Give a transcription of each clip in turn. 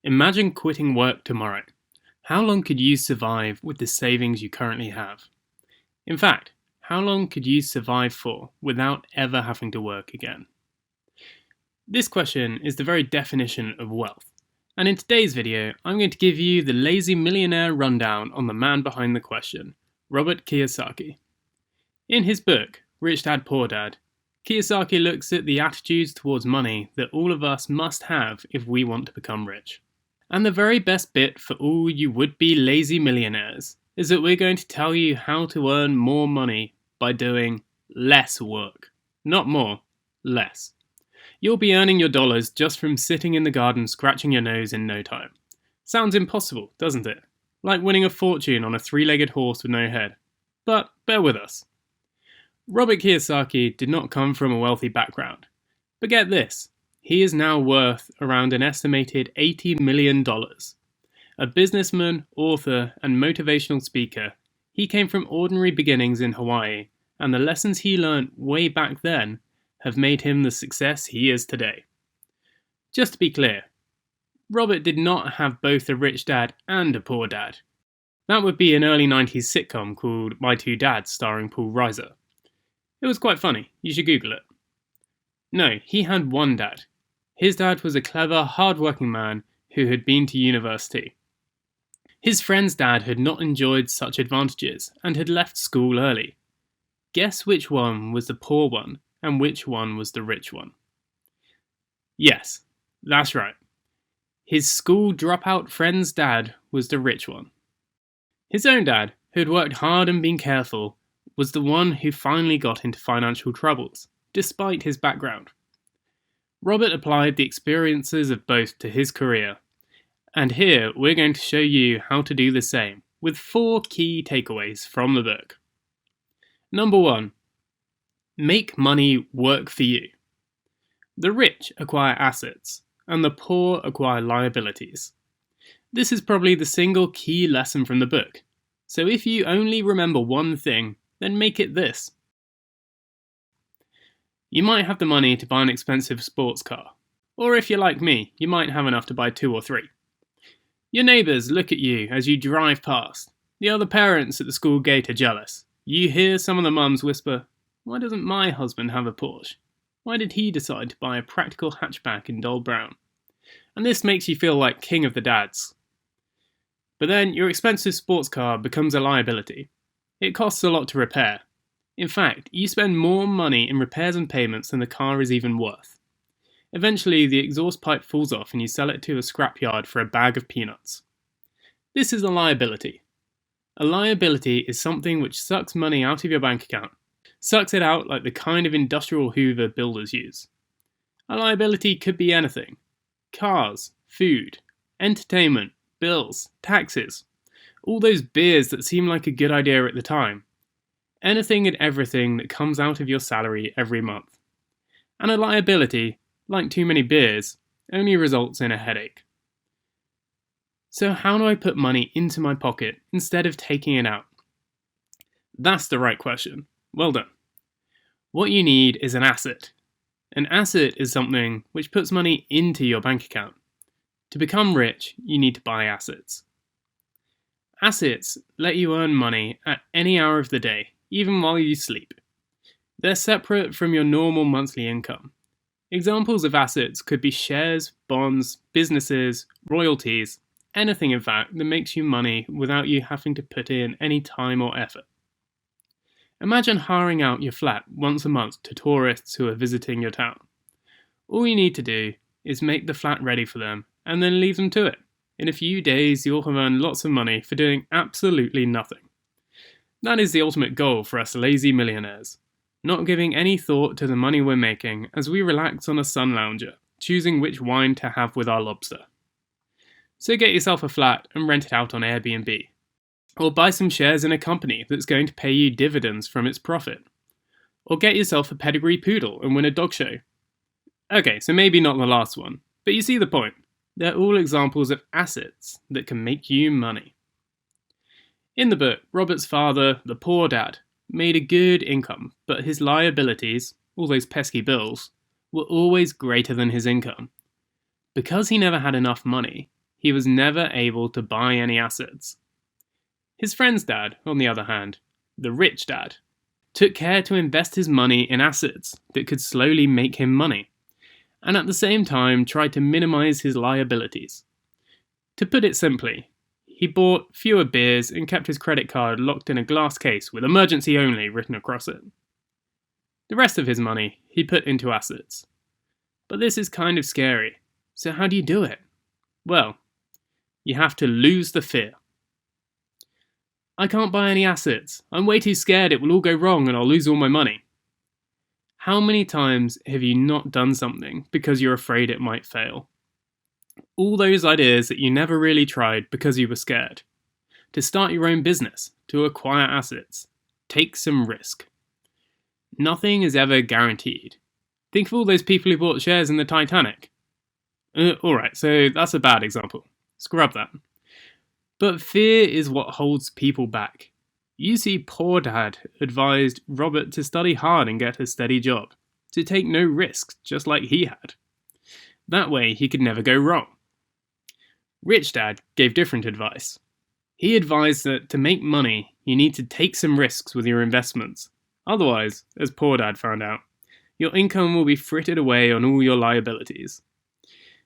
Imagine quitting work tomorrow. How long could you survive with the savings you currently have? In fact, how long could you survive for without ever having to work again? This question is the very definition of wealth, and in today's video, I'm going to give you the lazy millionaire rundown on the man behind the question, Robert Kiyosaki. In his book, Rich Dad, Poor Dad, Kiyosaki looks at the attitudes towards money that all of us must have if we want to become rich. And the very best bit for all you would-be lazy millionaires is that we're going to tell you how to earn more money by doing less work. Not more, less. You'll be earning your dollars just from sitting in the garden scratching your nose in no time. Sounds impossible, doesn't it? Like winning a fortune on a three-legged horse with no head. But bear with us. Robert Kiyosaki did not come from a wealthy background. But get this, he is now worth around an estimated $80 million. A businessman, author, and motivational speaker, he came from ordinary beginnings in Hawaii, and the lessons he learned way back then have made him the success he is today. Just to be clear, Robert did not have both a rich dad and a poor dad. That would be an early 90s sitcom called My Two Dads starring Paul Reiser. It was quite funny, you should Google it. No, he had one dad. His dad was a clever, hard-working man who had been to university. His friend's dad had not enjoyed such advantages and had left school early. Guess which one was the poor one and which one was the rich one? Yes, that's right. His school dropout friend's dad was the rich one. His own dad, who had worked hard and been careful, was the one who finally got into financial troubles, despite his background. Robert applied the experiences of both to his career, and here we're going to show you how to do the same, with 4 key takeaways from the book. Number 1. Make money work for you. The rich acquire assets, and the poor acquire liabilities. This is probably the single key lesson from the book, so if you only remember one thing, then make it this. You might have the money to buy an expensive sports car, or if you're like me, you might have enough to buy 2 or 3. Your neighbours look at you as you drive past. The other parents at the school gate are jealous. You hear some of the mums whisper, "Why doesn't my husband have a Porsche? Why did he decide to buy a practical hatchback in dull brown?" And this makes you feel like king of the dads. But then your expensive sports car becomes a liability. It costs a lot to repair. In fact, you spend more money in repairs and payments than the car is even worth. Eventually, the exhaust pipe falls off and you sell it to a scrapyard for a bag of peanuts. This is a liability. A liability is something which sucks money out of your bank account. Sucks it out like the kind of industrial hoover builders use. A liability could be anything. Cars, food, entertainment, bills, taxes. All those beers that seem like a good idea at the time. Anything and everything that comes out of your salary every month. And a liability, like too many beers, only results in a headache. So how do I put money into my pocket instead of taking it out? That's the right question. Well done. What you need is an asset. An asset is something which puts money into your bank account. To become rich, you need to buy assets. Assets let you earn money at any hour of the day, even while you sleep. They're separate from your normal monthly income. Examples of assets could be shares, bonds, businesses, royalties, anything in fact that makes you money without you having to put in any time or effort. Imagine hiring out your flat once a month to tourists who are visiting your town. All you need to do is make the flat ready for them and then leave them to it. In a few days, you'll have earned lots of money for doing absolutely nothing. That is the ultimate goal for us lazy millionaires. Not giving any thought to the money we're making as we relax on a sun lounger, choosing which wine to have with our lobster. So get yourself a flat and rent it out on Airbnb. Or buy some shares in a company that's going to pay you dividends from its profit. Or get yourself a pedigree poodle and win a dog show. Okay, so maybe not the last one, but you see the point. They're all examples of assets that can make you money. In the book, Robert's father, the poor dad, made a good income, but his liabilities, all those pesky bills, were always greater than his income. Because he never had enough money, he was never able to buy any assets. His friend's dad, on the other hand, the rich dad, took care to invest his money in assets that could slowly make him money, and at the same time tried to minimize his liabilities. To put it simply, he bought fewer beers and kept his credit card locked in a glass case with "emergency only" written across it. The rest of his money he put into assets. But this is kind of scary, so how do you do it? Well, you have to lose the fear. I can't buy any assets. I'm way too scared it will all go wrong and I'll lose all my money. How many times have you not done something because you're afraid it might fail? All those ideas that you never really tried because you were scared. To start your own business, to acquire assets, take some risk. Nothing is ever guaranteed. Think of all those people who bought shares in the Titanic. Alright, so that's a bad example. Scrub that. But fear is what holds people back. You see, Poor Dad advised Robert to study hard and get a steady job, to take no risks, just like he had. That way he could never go wrong. Rich Dad gave different advice. He advised that to make money, you need to take some risks with your investments. Otherwise, as Poor Dad found out, your income will be frittered away on all your liabilities.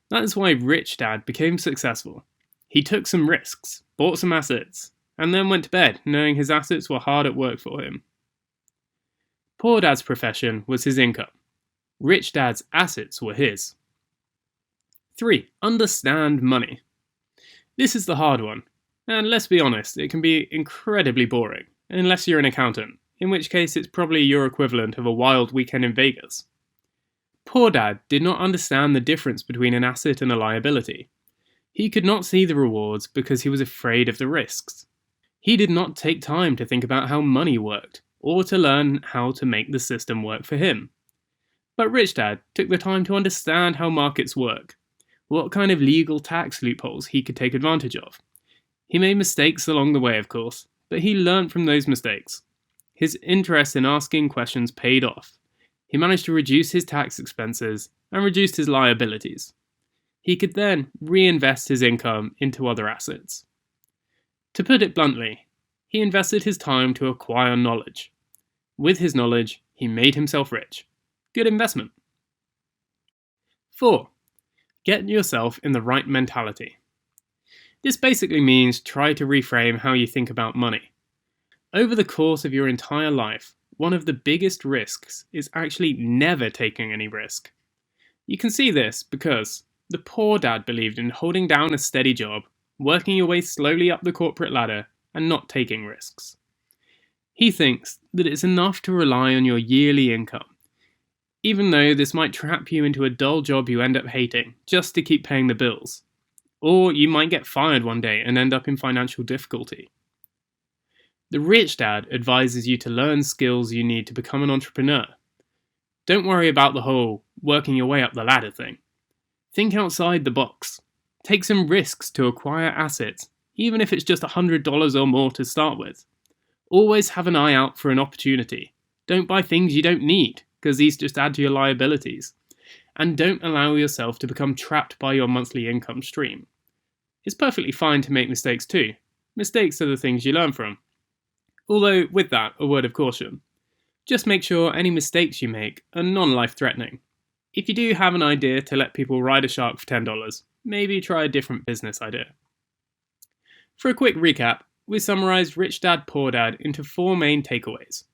That is why Rich Dad became successful. He took some risks, bought some assets, and then went to bed knowing his assets were hard at work for him. Poor Dad's profession was his income. Rich Dad's assets were his. 3. Understand money. This is the hard one, and let's be honest, it can be incredibly boring, unless you're an accountant, in which case it's probably your equivalent of a wild weekend in Vegas. Poor Dad did not understand the difference between an asset and a liability. He could not see the rewards because he was afraid of the risks. He did not take time to think about how money worked, or to learn how to make the system work for him. But Rich Dad took the time to understand how markets work, what kind of legal tax loopholes he could take advantage of. He made mistakes along the way, of course, but he learned from those mistakes. His interest in asking questions paid off. He managed to reduce his tax expenses and reduced his liabilities. He could then reinvest his income into other assets. To put it bluntly, he invested his time to acquire knowledge. With his knowledge, he made himself rich. Good investment. 4. Get yourself in the right mentality. This basically means try to reframe how you think about money. Over the course of your entire life, one of the biggest risks is actually never taking any risk. You can see this because the Poor Dad believed in holding down a steady job, working your way slowly up the corporate ladder, and not taking risks. He thinks that it's enough to rely on your yearly income, even though this might trap you into a dull job you end up hating just to keep paying the bills. Or you might get fired one day and end up in financial difficulty. The Rich Dad advises you to learn skills you need to become an entrepreneur. Don't worry about the whole working your way up the ladder thing. Think outside the box. Take some risks to acquire assets, even if it's just $100 or more to start with. Always have an eye out for an opportunity. Don't buy things you don't need, because these just add to your liabilities. And don't allow yourself to become trapped by your monthly income stream. It's perfectly fine to make mistakes too. Mistakes are the things you learn from. Although, with that, a word of caution. Just make sure any mistakes you make are non-life-threatening. If you do have an idea to let people ride a shark for $10, maybe try a different business idea. For a quick recap, we summarized Rich Dad Poor Dad into 4 main takeaways.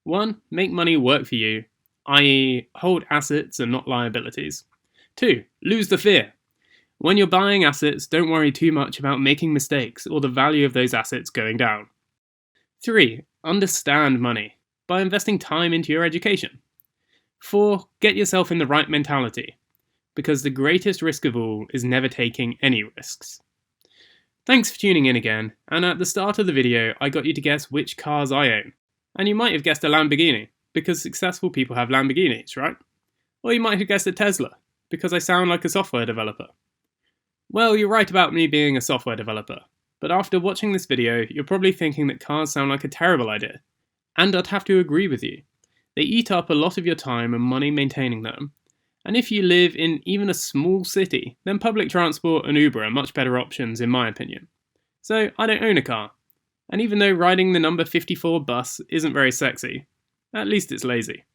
1. Make money work for you, i.e. hold assets and not liabilities. 2. Lose the fear. When you're buying assets, don't worry too much about making mistakes or the value of those assets going down. 3. Understand money by investing time into your education. 4. Get yourself in the right mentality, because the greatest risk of all is never taking any risks. Thanks for tuning in again, and at the start of the video I got you to guess which cars I own. And you might have guessed a Lamborghini, because successful people have Lamborghinis, right? Or you might have guessed a Tesla, because I sound like a software developer. Well, you're right about me being a software developer, but after watching this video you're probably thinking that cars sound like a terrible idea. And I'd have to agree with you. They eat up a lot of your time and money maintaining them, And if you live in even a small city, then public transport and Uber are much better options in my opinion. So I don't own a car. And even though riding the number 54 bus isn't very sexy, at least it's lazy.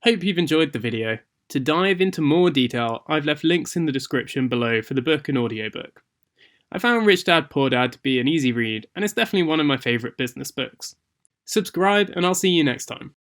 Hope you've enjoyed the video. To dive into more detail, I've left links in the description below for the book and audiobook. I found Rich Dad Poor Dad to be an easy read, and it's definitely one of my favourite business books. Subscribe, and I'll see you next time.